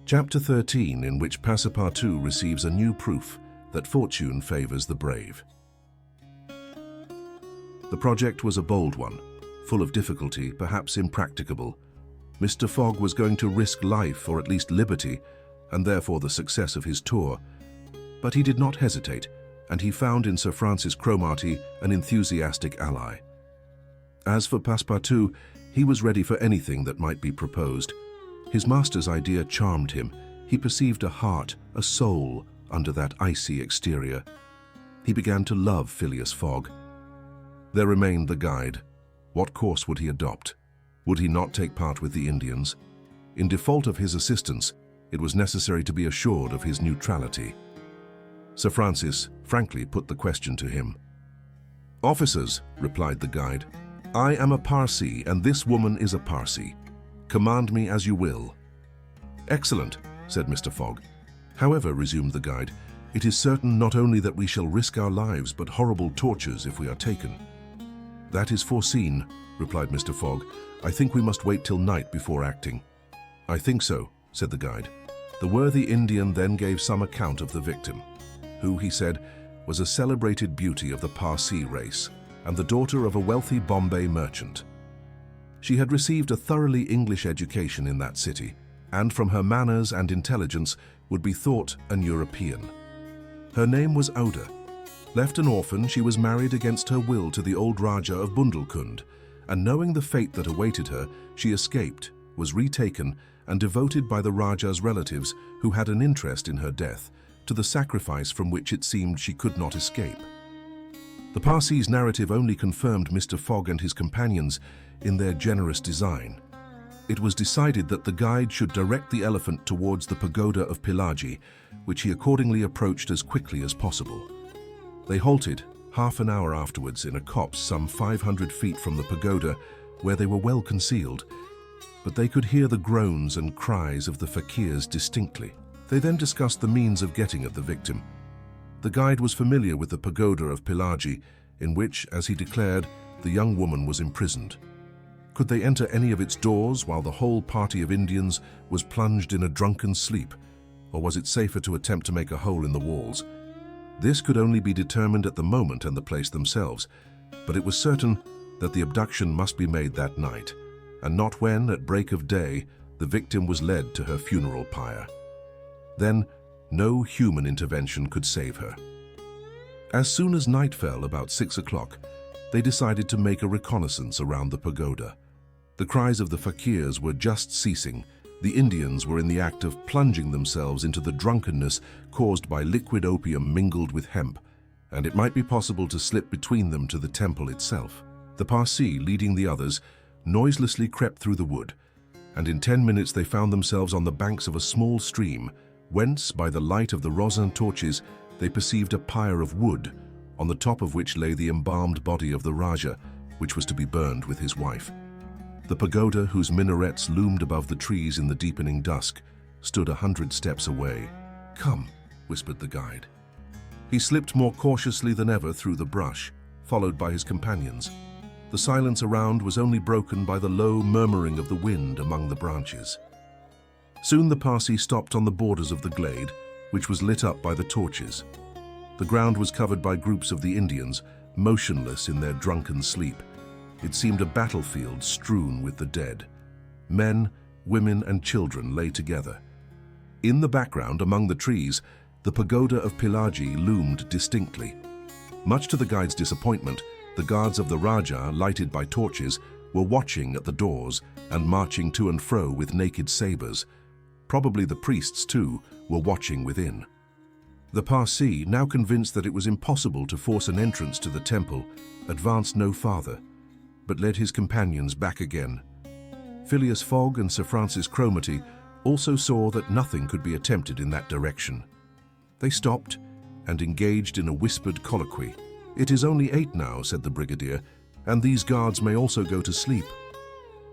Chapter 13, in which Passepartout receives a new proof that fortune favors the brave. The project was a bold one, full of difficulty, perhaps impracticable. Mr. Fogg was going to risk life, or at least liberty, and therefore the success of his tour. But he did not hesitate, and he found in Sir Francis Cromarty an enthusiastic ally. As for Passepartout, he was ready for anything that might be proposed. His master's idea charmed him. He perceived a heart, a soul, under that icy exterior. He began to love Phileas Fogg. There remained the guide. What course would he adopt? Would he not take part with the Indians? In default of his assistance, it was necessary to be assured of his neutrality. Sir Francis frankly put the question to him. "Officers," replied the guide, "I am a Parsee, and this woman is a Parsee. Command me as you will." "Excellent," said Mr. Fogg. "However," resumed the guide, "it is certain not only that we shall risk our lives, but horrible tortures if we are taken." "That is foreseen," replied Mr. Fogg. "I think we must wait till night before acting." "I think so," said the guide. The worthy Indian then gave some account of the victim, who, he said, was a celebrated beauty of the Parsee race and the daughter of a wealthy Bombay merchant. She had received a thoroughly English education in that city, and from her manners and intelligence would be thought an European. Her name was Oda. Left an orphan, she was married against her will to the old Rajah of Bundelkund, and knowing the fate that awaited her, she escaped, was retaken, and devoted by the Rajah's relatives, who had an interest in her death, to the sacrifice from which it seemed she could not escape. The Parsee's narrative only confirmed Mr. Fogg and his companions in their generous design. It was decided that the guide should direct the elephant towards the pagoda of Pillaji, which he accordingly approached as quickly as possible. They halted half an hour afterwards in a copse some 500 feet from the pagoda, where they were well concealed, but they could hear the groans and cries of the fakirs distinctly. They then discussed the means of getting at the victim. The guide was familiar with the pagoda of Pillaji, in which, as he declared, the young woman was imprisoned. Could they enter any of its doors while the whole party of Indians was plunged in a drunken sleep, or was it safer to attempt to make a hole in the walls? This could only be determined at the moment and the place themselves, but it was certain that the abduction must be made that night, and not when, at break of day, the victim was led to her funeral pyre. Then, no human intervention could save her. As soon as night fell, about 6 o'clock, they decided to make a reconnaissance around the pagoda. The cries of the fakirs were just ceasing. The Indians were in the act of plunging themselves into the drunkenness caused by liquid opium mingled with hemp, and it might be possible to slip between them to the temple itself. The Parsee, leading the others, noiselessly crept through the wood, and in 10 minutes they found themselves on the banks of a small stream, whence, by the light of the rosin torches, they perceived a pyre of wood, on the top of which lay the embalmed body of the Rajah, which was to be burned with his wife. The pagoda, whose minarets loomed above the trees in the deepening dusk, stood 100 steps away. "Come," whispered the guide. He slipped more cautiously than ever through the brush, followed by his companions. The silence around was only broken by the low murmuring of the wind among the branches. Soon the Parsee stopped on the borders of the glade, which was lit up by the torches. The ground was covered by groups of the Indians, motionless in their drunken sleep. It seemed a battlefield strewn with the dead. Men, women, and children lay together. In the background, among the trees, the pagoda of Pillaji loomed distinctly. Much to the guide's disappointment, the guards of the Rajah, lighted by torches, were watching at the doors and marching to and fro with naked sabers. Probably the priests, too, were watching within. The Parsee, now convinced that it was impossible to force an entrance to the temple, advanced no farther, but led his companions back again. Phileas Fogg and Sir Francis Cromarty also saw that nothing could be attempted in that direction. They stopped and engaged in a whispered colloquy. "It is only 8 now," said the brigadier, "and these guards may also go to sleep."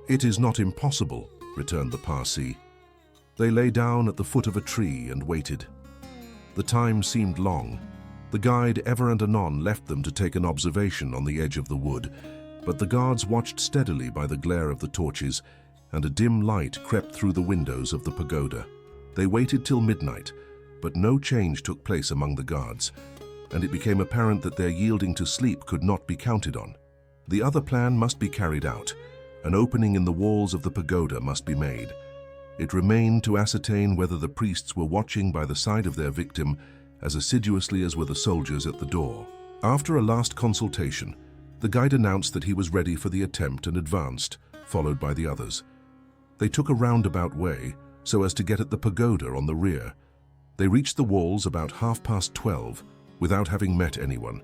"It is not impossible," returned the Parsee. They lay down at the foot of a tree and waited. The time seemed long. The guide ever and anon left them to take an observation on the edge of the wood, but the guards watched steadily by the glare of the torches, and a dim light crept through the windows of the pagoda. They waited till midnight, but no change took place among the guards, and it became apparent that their yielding to sleep could not be counted on. The other plan must be carried out. An opening in the walls of the pagoda must be made. It remained to ascertain whether the priests were watching by the side of their victim as assiduously as were the soldiers at the door. After a last consultation, the guide announced that he was ready for the attempt and advanced, followed by the others. They took a roundabout way so as to get at the pagoda on the rear. They reached the walls about 12:30 without having met anyone.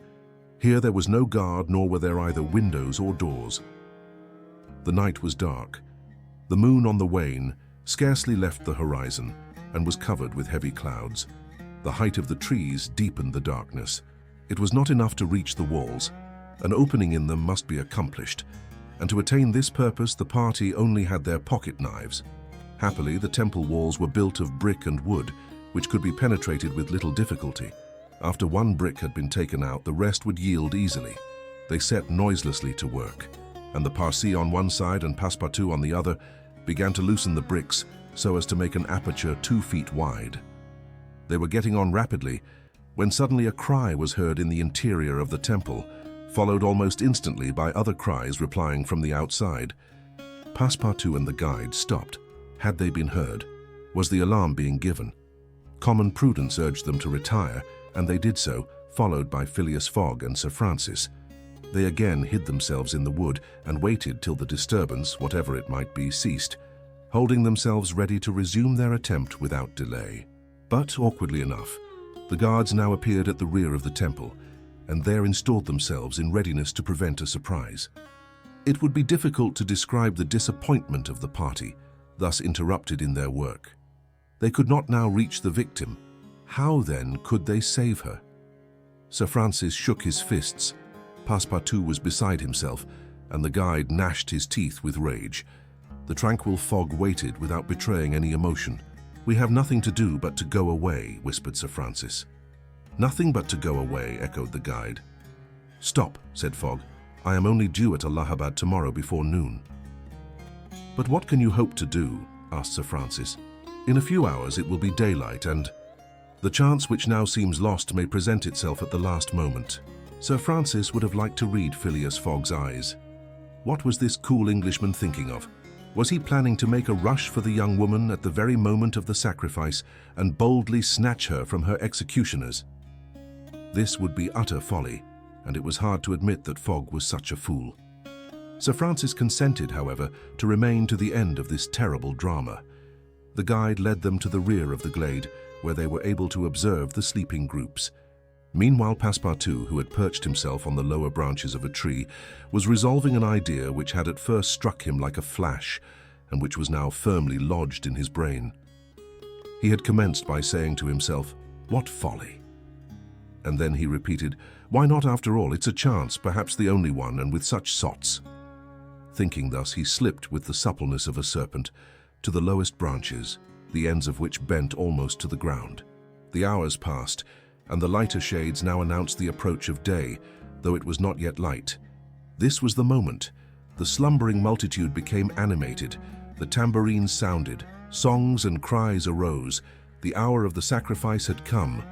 Here there was no guard, nor were there either windows or doors. The night was dark. The moon on the wane scarcely left the horizon and was covered with heavy clouds. The height of the trees deepened the darkness. It was not enough to reach the walls. An opening in them must be accomplished, and to attain this purpose the party only had their pocket knives. Happily, the temple walls were built of brick and wood, which could be penetrated with little difficulty. After one brick had been taken out, the rest would yield easily. They set noiselessly to work, and the Parsi on one side and Passepartout on the other began to loosen the bricks so as to make an aperture 2 feet wide. They were getting on rapidly when suddenly a cry was heard in the interior of the temple, followed almost instantly by other cries replying from the outside. Passepartout and the guide stopped. Had they been heard? Was the alarm being given? Common prudence urged them to retire, and they did so, followed by Phileas Fogg and Sir Francis. They again hid themselves in the wood and waited till the disturbance, whatever it might be, ceased, holding themselves ready to resume their attempt without delay. But, awkwardly enough, the guards now appeared at the rear of the temple, and there installed themselves in readiness to prevent a surprise. It would be difficult to describe the disappointment of the party, thus interrupted in their work. They could not now reach the victim. How, then, could they save her? Sir Francis shook his fists. Passepartout was beside himself, and the guide gnashed his teeth with rage. The tranquil Fogg waited without betraying any emotion. "We have nothing to do but to go away," whispered Sir Francis. "Nothing but to go away," echoed the guide. "Stop," said Fogg. "I am only due at Allahabad tomorrow before noon." "But what can you hope to do?" asked Sir Francis. "In a few hours it will be daylight, and the chance which now seems lost may present itself at the last moment." Sir Francis would have liked to read Phileas Fogg's eyes. What was this cool Englishman thinking of? Was he planning to make a rush for the young woman at the very moment of the sacrifice and boldly snatch her from her executioners? This would be utter folly, and it was hard to admit that Fogg was such a fool. Sir Francis consented, however, to remain to the end of this terrible drama. The guide led them to the rear of the glade, where they were able to observe the sleeping groups. Meanwhile, Passepartout, who had perched himself on the lower branches of a tree, was resolving an idea which had at first struck him like a flash, and which was now firmly lodged in his brain. He had commenced by saying to himself, "What folly!" And then he repeated, "Why not after all? It's a chance, perhaps the only one, and with such sots." Thinking thus, he slipped with the suppleness of a serpent to the lowest branches, the ends of which bent almost to the ground. The hours passed, and the lighter shades now announced the approach of day, though it was not yet light. This was the moment. The slumbering multitude became animated, the tambourines sounded, songs and cries arose. The hour of the sacrifice had come.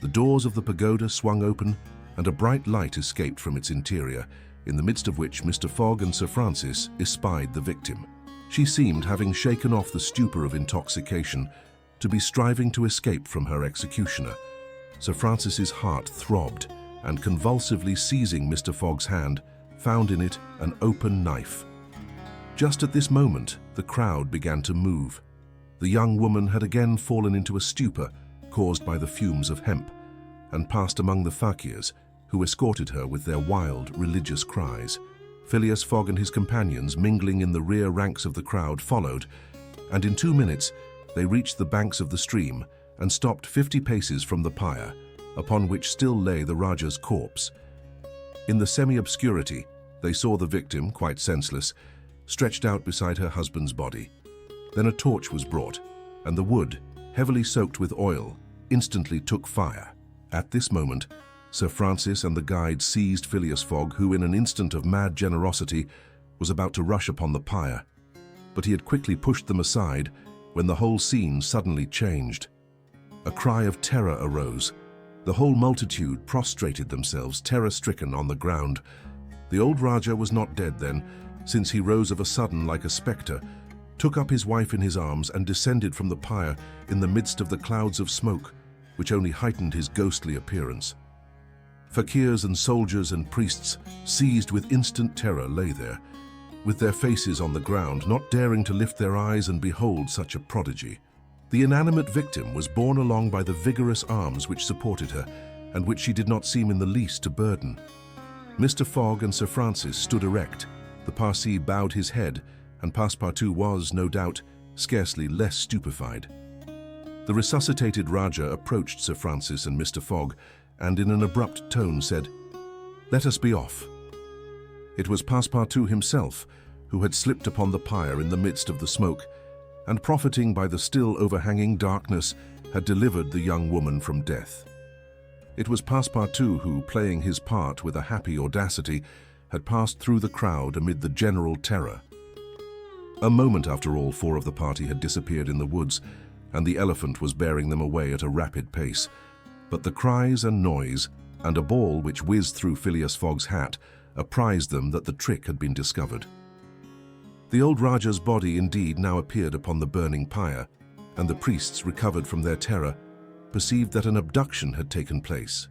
The doors of the pagoda swung open, and a bright light escaped from its interior, in the midst of which Mr. Fogg and Sir Francis espied the victim. She seemed, having shaken off the stupor of intoxication, to be striving to escape from her executioner. Sir Francis's heart throbbed, and convulsively seizing Mr. Fogg's hand, found in it an open knife. Just at this moment, the crowd began to move. The young woman had again fallen into a stupor caused by the fumes of hemp, and passed among the fakirs, who escorted her with their wild, religious cries. Phileas Fogg and his companions, mingling in the rear ranks of the crowd, followed, and in 2 minutes they reached the banks of the stream and stopped 50 paces from the pyre, upon which still lay the Rajah's corpse. In the semi-obscurity, they saw the victim, quite senseless, stretched out beside her husband's body. Then a torch was brought, and the wood, heavily soaked with oil, instantly took fire. At this moment, Sir Francis and the guide seized Phileas Fogg, who, in an instant of mad generosity, was about to rush upon the pyre. But he had quickly pushed them aside, when the whole scene suddenly changed. A cry of terror arose. The whole multitude prostrated themselves, terror-stricken, on the ground. The old Rajah was not dead then, since he rose of a sudden like a spectre, took up his wife in his arms and descended from the pyre in the midst of the clouds of smoke, which only heightened his ghostly appearance. Fakirs and soldiers and priests, seized with instant terror, lay there, with their faces on the ground, not daring to lift their eyes and behold such a prodigy. The inanimate victim was borne along by the vigorous arms which supported her, and which she did not seem in the least to burden. Mr. Fogg and Sir Francis stood erect, the Parsee bowed his head, and Passepartout was, no doubt, scarcely less stupefied. The resuscitated Rajah approached Sir Francis and Mr. Fogg, and in an abrupt tone said, "Let us be off." It was Passepartout himself who had slipped upon the pyre in the midst of the smoke, and profiting by the still overhanging darkness, had delivered the young woman from death. It was Passepartout who, playing his part with a happy audacity, had passed through the crowd amid the general terror. A moment after all four of the party had disappeared in the woods, and the elephant was bearing them away at a rapid pace. But the cries and noise, and a ball which whizzed through Phileas Fogg's hat, apprised them that the trick had been discovered. The old Rajah's body indeed now appeared upon the burning pyre, and the priests, recovered from their terror, perceived that an abduction had taken place.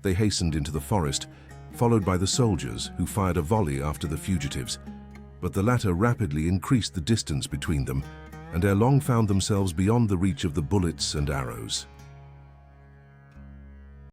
They hastened into the forest, followed by the soldiers, who fired a volley after the fugitives, but the latter rapidly increased the distance between them, and ere long found themselves beyond the reach of the bullets and arrows.